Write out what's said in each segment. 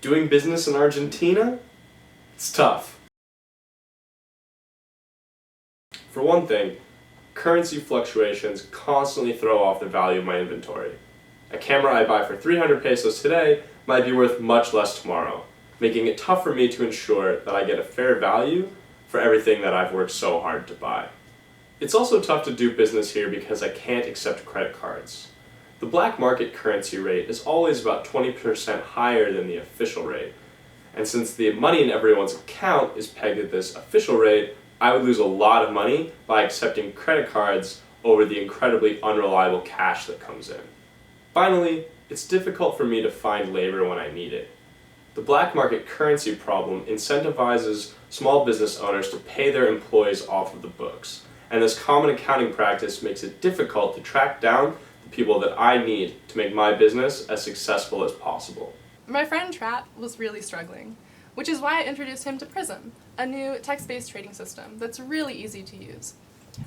Doing business in Argentina? It's tough. For one thing, currency fluctuations constantly throw off the value of my inventory. A camera I buy for 300 pesos today might be worth much less tomorrow, making it tough for me to ensure that I get a fair value for everything that I've worked so hard to buy. It's also tough to do business here because I can't accept credit cards. The black market currency rate is always about 20% higher than the official rate, and since the money in everyone's account is pegged at this official rate, I would lose a lot of money by accepting credit cards over the incredibly unreliable cash that comes in. Finally, it's difficult for me to find labor when I need it. The black market currency problem incentivizes small business owners to pay their employees off of the books, and this common accounting practice makes it difficult to track down the people that I need to make my business as successful as possible. My friend Trap was really struggling, which is why I introduced him to Prism, a new text-based trading system that's really easy to use.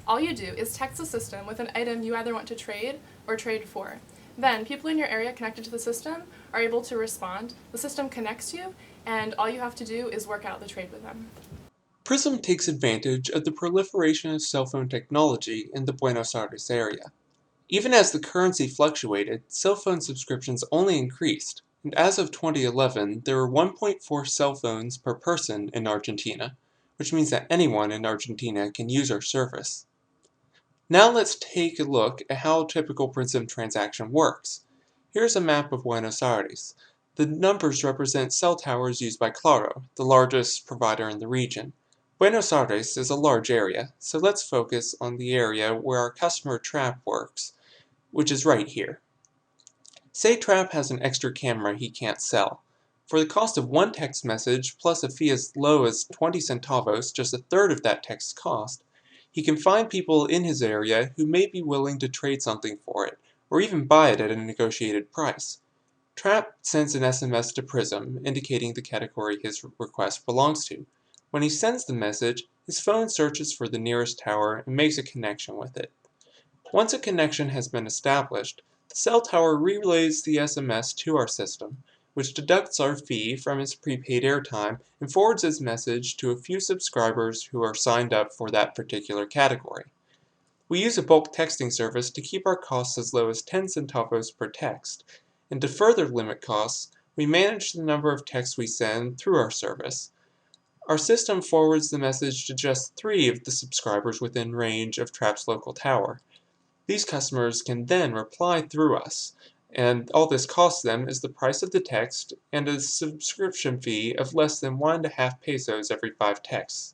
All you do is text the system with an item you either want to trade or trade for. Then, people in your area connected to the system are able to respond, the system connects you, and all you have to do is work out the trade with them. Prism takes advantage of the proliferation of cell phone technology in the Buenos Aires area. Even as the currency fluctuated, cell phone subscriptions only increased, and as of 2011, there were 1.4 cell phones per person in Argentina, which means that anyone in Argentina can use our service. Now let's take a look at how a typical Prism transaction works. Here's a map of Buenos Aires. The numbers represent cell towers used by Claro, the largest provider in the region. Buenos Aires is a large area, so let's focus on the area where our customer Trap works, which is right here. Say Trap has an extra camera he can't sell. For the cost of one text message plus a fee as low as 20 centavos, just a third of that text cost, he can find people in his area who may be willing to trade something for it, or even buy it at a negotiated price. Trap sends an SMS to Prism indicating the category his request belongs to. When he sends the message, his phone searches for the nearest tower and makes a connection with it. Once a connection has been established, the cell tower relays the SMS to our system, which deducts our fee from his prepaid airtime and forwards his message to a few subscribers who are signed up for that particular category. We use a bulk texting service to keep our costs as low as 10 centavos per text, and to further limit costs, we manage the number of texts we send through our service. Our system forwards the message to just 3 of the subscribers within range of Trap's local tower. These customers can then reply through us, and all this costs them is the price of the text and a subscription fee of less than 1.5 pesos every 5 texts.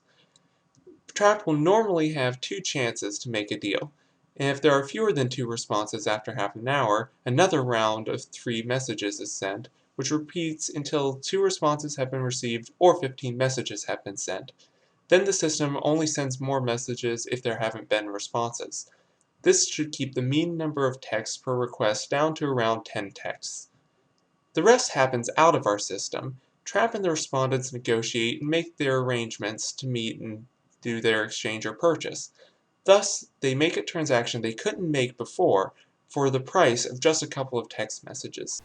Trap will normally have 2 chances to make a deal, and if there are fewer than 2 responses after half an hour, another round of 3 messages is sent, which repeats until 2 responses have been received or 15 messages have been sent. Then the system only sends more messages if there haven't been responses. This should keep the mean number of texts per request down to around 10 texts. The rest happens out of our system. Trap and the respondents negotiate and make their arrangements to meet and do their exchange or purchase. Thus, they make a transaction they couldn't make before for the price of just a couple of text messages.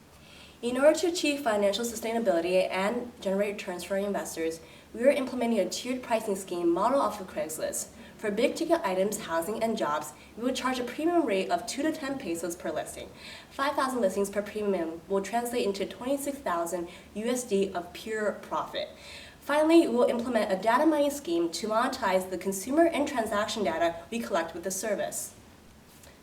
In order to achieve financial sustainability and generate returns for our investors, we are implementing a tiered pricing scheme modeled off of Craigslist. For big-ticket items, housing, and jobs, we will charge a premium rate of 2 to 10 pesos per listing. 5,000 listings per premium will translate into 26,000 USD of pure profit. Finally, we will implement a data mining scheme to monetize the consumer and transaction data we collect with the service.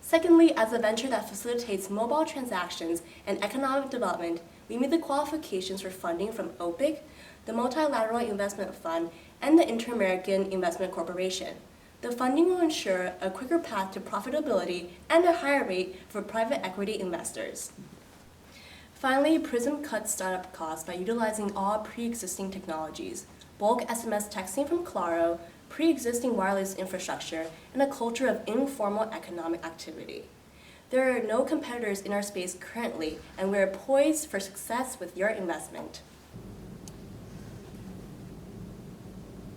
Secondly, as a venture that facilitates mobile transactions and economic development, we meet the qualifications for funding from OPIC, the Multilateral Investment Fund, and the Inter-American Investment Corporation. The funding will ensure a quicker path to profitability and a higher rate for private equity investors. Finally, Prism cuts startup costs by utilizing all pre-existing technologies, bulk SMS texting from Claro, pre-existing wireless infrastructure, and a culture of informal economic activity. There are no competitors in our space currently, and we are poised for success with your investment.